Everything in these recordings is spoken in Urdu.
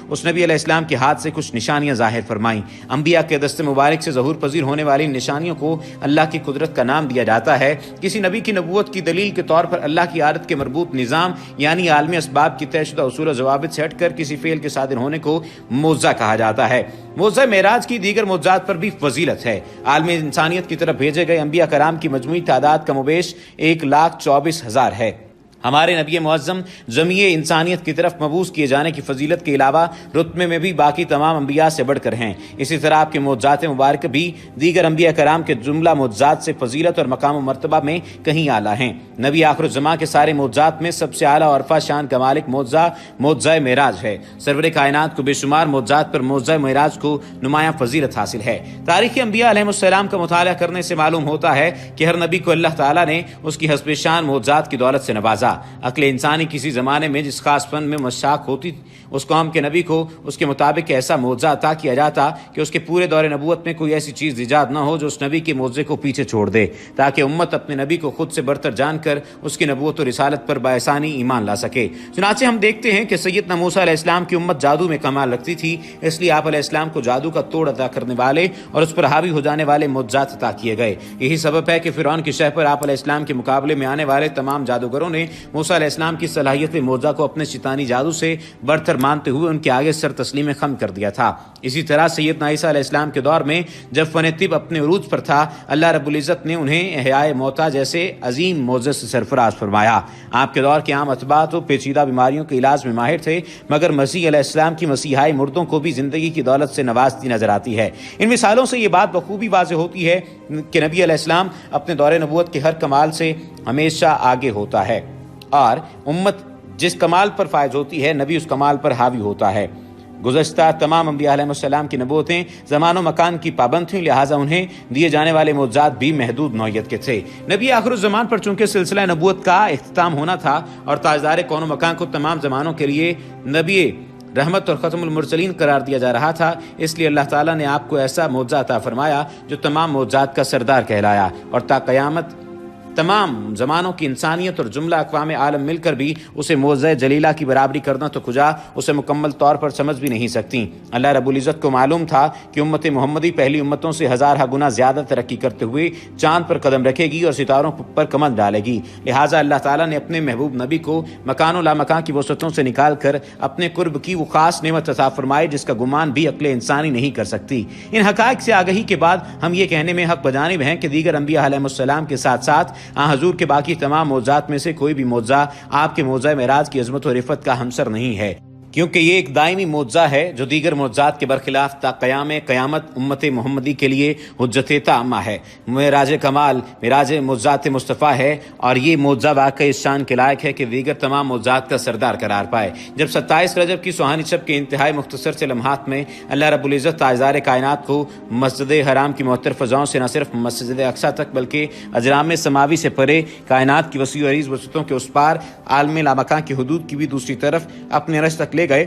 اس نبی علیہ السلام کے ہاتھ سے کچھ نشانیاں ظاہر فرمائیں۔ انبیاء کے دست مبارک سے ظہور پذیر ہونے والی نشانیوں کو اللہ کی قدرت کا نام دیا جاتا ہے۔ کسی نبی کی نبوت کی دلیل کے طور پر اللہ کی عادت کے مربوط نظام یعنی عالمی اسباب کی طے شدہ اصول و ضوابط سے ہٹ کر کسی فعل کے صادر ہونے کو معجزہ کہا جاتا ہے۔ معجزہ معراج کی دیگر معجزات پر بھی فضیلت ہے۔ عالم انسانیت کی طرف بھیجے گئے انبیاء کرام کی مجموعی تعداد کم و بیش 1,24,000 ہے۔ ہمارے نبی معظم جمیع انسانیت کی طرف مبعوث کیے جانے کی فضیلت کے علاوہ رتبے میں بھی باقی تمام انبیاء سے بڑھ کر ہیں۔ اسی طرح آپ کے معجزات مبارکہ بھی دیگر انبیاء کرام کے جملہ معجزات سے فضیلت اور مقام و مرتبہ میں کہیں اعلیٰ ہیں۔ نبی آخر الزماں کے سارے معجزات میں سب سے اعلیٰ اور عرفہ شان کا مالک معجزہ معراج ہے۔ سرور کائنات کو بے شمار معجزات پر معجزہ معراج کو نمایاں فضیلت حاصل ہے۔ تاریخ انبیاء علیہ السلام کا مطالعہ کرنے سے معلوم ہوتا ہے کہ ہر نبی کو اللہ تعالیٰ نے اس کی حسب شان معجزات کی دولت سے نوازا۔ عقل انسانی کسی زمانے میں جس خاص فن میں مشاق ہوتی اس قوم کے نبی کو اس کے مطابق ایسا معجزہ عطا کیا جاتا کہ اس کے پورے دور نبوت میں کوئی ایسی چیز ایجاد نہ ہو جو اس نبی کے معجزے کو پیچھے چھوڑ دے، تاکہ امت اپنے نبی کو خود سے برتر جان کر اس کی نبوت و رسالت پر بآسانی ایمان لا سکے۔ چنانچہ ہم دیکھتے ہیں کہ سیدنا موسیٰ علیہ السلام کی امت جادو میں کمال رکھتی تھی، اس لیے آپ علیہ السلام کو جادو کا توڑ عطا کرنے والے اور اس پر حاوی ہو جانے والے معجزات عطا کیے گئے۔ یہی سبب ہے کہ فرعون کی شہ پر آپ علیہ السلام کے مقابلے میں آنے والے تمام جادوگروں نے موسیٰ علیہ السلام کی صلاحیت معجزہ کو اپنے شیطانی جادو سے برتر مانتے ہوئے ان کے آگے سر تسلیم خم کر دیا تھا۔ اسی طرح سیدنا عیسیٰ علیہ السلام کے دور میں جب فن طب اپنے عروج پر تھا، اللہ رب العزت نے انہیں احیاء موتیٰ جیسے عظیم معجزے سے سرفراز فرمایا۔ آپ کے دور کے عام اتباع تو پیچیدہ بیماریوں کے علاج میں ماہر تھے، مگر مسیح علیہ السلام کی مسیحائی مردوں کو بھی زندگی کی دولت سے نوازتی نظر آتی ہے۔ ان مثالوں سے یہ بات بخوبی واضح ہوتی ہے کہ نبی علیہ السلام اپنے دور نبوت کے ہر کمال سے ہمیشہ آگے ہوتا ہے، اور امت جس کمال پر فائز ہوتی ہے نبی اس کمال پر حاوی ہوتا ہے۔ گزشتہ تمام انبیاء علیہ السلام کی نبوتیں زمان و مکان کی پابند تھیں، لہٰذا انہیں دیے جانے والے معجزات بھی محدود نوعیت کے تھے۔ نبی آخر الزمان پر چونکہ سلسلہ نبوت کا اختتام ہونا تھا اور تاجدار کون و مکان کو تمام زمانوں کے لیے نبی رحمت اور ختم المرسلین قرار دیا جا رہا تھا، اس لیے اللہ تعالیٰ نے آپ کو ایسا معجزہ عطا فرمایا جو تمام معجزات کا سردار کہلایا، اور تا قیامت تمام زمانوں کی انسانیت اور جملہ اقوام عالم مل کر بھی اسے معجزہ جلیلہ کی برابری کرنا تو کجا اسے مکمل طور پر سمجھ بھی نہیں سکتی۔ اللہ رب العزت کو معلوم تھا کہ امت محمدی پہلی امتوں سے ہزارہ گنا زیادہ ترقی کرتے ہوئے چاند پر قدم رکھے گی اور ستاروں پر کمر ڈالے گی، لہٰذا اللہ تعالیٰ نے اپنے محبوب نبی کو مکان و لامکان کی وسعتوں سے نکال کر اپنے قرب کی وہ خاص نعمت عطا فرمائی جس کا گمان بھی عقل انسانی نہیں کر سکتی۔ ان حقائق سے آگہی کے بعد ہم یہ کہنے میں حق بجانب ہیں کہ دیگر انبیاء علیہ السلام کے ساتھ ساتھ حضور کے باقی تمام معجزات میں سے کوئی بھی معجزہ آپ کے معجزہ معراج کی عظمت و رفعت کا ہمسر نہیں ہے، کیونکہ یہ ایک دائمی معجزہ ہے جو دیگر معجزات کے برخلاف تا قیامت امت محمدی کے لیے حجت تامہ ہے۔ معراج کمال معراج معجزات مصطفیٰ ہے، اور یہ معجزہ واقعی اس شان کے لائق ہے کہ دیگر تمام معجزات کا سردار قرار پائے۔ جب 27 رجب کی سوہانی شب کے انتہائی مختصر سے لمحات میں اللہ رب العزت تاجدار کائنات کو مسجد حرام کی معطر فضاؤں سے نہ صرف مسجد اقصیٰ تک بلکہ اجرام سماوی سے پرے کائنات کی وسیع و عریض وسعتوں کے اس پار عالم لامکان کی حدود کی بھی دوسری طرف اپنے رش تک لے گئے،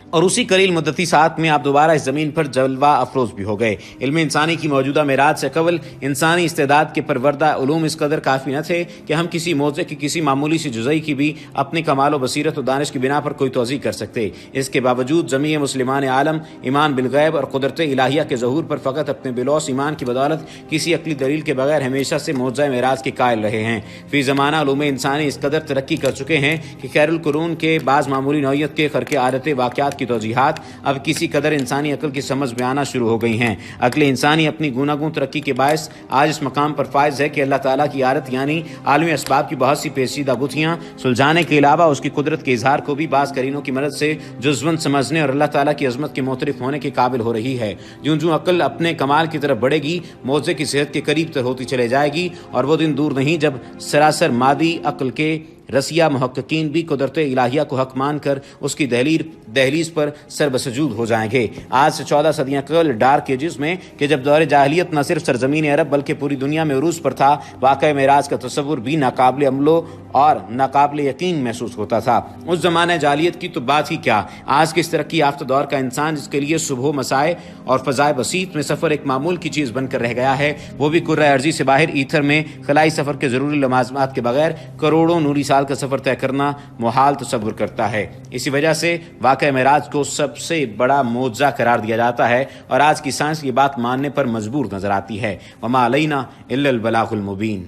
اور اسی قلیل مدتی ساعت میں آپ دوبارہ اس زمین پر جلوہ افروز بھی ہو گئے۔ علم انسانی کی موجودہ معراج سے قبل انسانی استعداد کے پروردہ علوم اس قدر کافی نہ تھے کہ ہم کسی موضوع کی کسی معمولی سی جزئی کی بھی اپنے کمال و بصیرت و دانش کی بنا پر کوئی توضیح کر سکتے۔ اس کے باوجود جمیع مسلمان عالم ایمان بالغیب اور قدرت الہیہ کے ظہور پر فقط اپنے بلوث ایمان کی بدولت کسی عقلی دلیل کے بغیر ہمیشہ سے معجزہ معراج کے قائل رہے ہیں۔ فی زمانہ علوم انسانی اس قدر ترقی کر چکے ہیں کہ خیر القرون کے بعض معمولی نوعیت کے خرق عادت واقعات کی توضیحات اب کسی قدر انسانی عقل کی سمجھ میں آنا شروع ہو گئی ہیں۔ عقل انسانی اپنی گوناگون ترقی کے باعث آج اس مقام پر فائز ہے کہ اللہ تعالیٰ کی عادت یعنی عالمی اسباب کی بہت سی پیچیدہ گتھیاں سلجھانے کے علاوہ اس کی قدرت کے اظہار کو بھی بعض قرینوں کی مدد سے جزوًا سمجھنے اور اللہ تعالیٰ کی عظمت کے معترف ہونے کے قابل ہو رہی ہے۔ جوں جوں عقل اپنے کمال کی طرف بڑھے گی، معجزے کی صحت کے قریب تر ہوتی چلے جائے گی، اور وہ دن دور نہیں جب سراسر مادی عقل کے رسیہ محققین بھی قدرت الہیہ کو حق مان کر اس کی دہلیز پر سر بسجود ہو جائیں گے۔ آج سے 14 صدیاں قبل ڈارک ایجز میں کہ جب دور جاہلیت نہ صرف سرزمین عرب بلکہ پوری دنیا میں عروج پر تھا، واقعہ معراج کا تصور بھی ناقابل عمل اور ناقابل یقین محسوس ہوتا تھا۔ اس زمانہ جاہلیت کی تو بات ہی کیا، آج کے اس ترقی یافتہ دور کا انسان جس کے لیے صبح مسائے اور فضائے بسیط میں سفر ایک معمول کی چیز بن کر رہ گیا ہے، وہ بھی کرۂ ارضی سے باہر ایتھر میں خلائی سفر کے ضروری لوازمات کے بغیر کروڑوں نوری سال کا سفر طے کرنا محال تصور کرتا ہے۔ اسی وجہ سے واقعہ معراج کو سب سے بڑا معجزہ قرار دیا جاتا ہے اور آج کی سائنس کی بات ماننے پر مجبور نظر آتی ہے۔ وما علینا الا البلاغ المبین۔